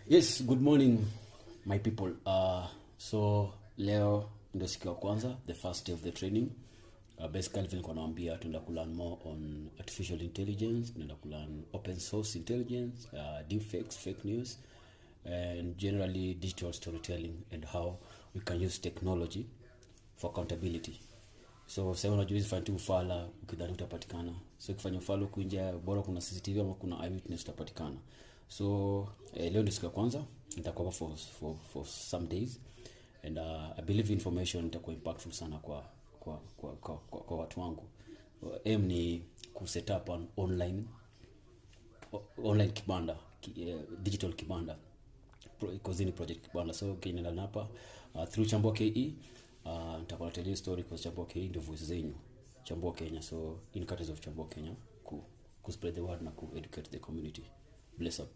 Yes, good morning my people. So leo ndio siku ya kwanza, the first day of the training. Basically nilikuwa naambia tunaenda ku learn more on artificial intelligence, tunaenda ku learn open source intelligence, deepfakes, fake news, and generally digital storytelling and how we can use technology for accountability. So sasa unajua hizi fanya tu ufala ukidhani utapatikana. So ukifanya ufala kuingia bora kuna CCTV ama kuna eyewitness utapatikana. So leo ndio siku ya kwanza nitakuwa for some days, and I believe information itakuwa impactful sana kwa watu wangu. Aim ni ku set up an online kibanda, digital kibanda, kozini project kibanda. So kinaenda hapa through Chambua KE. Nitakuwa tell you story kwa Chambua KE ndio voice zenyu Chambua Kenya. So in courtesy of Chambua Kenya ku spread the word na ku educate the community. Bless up.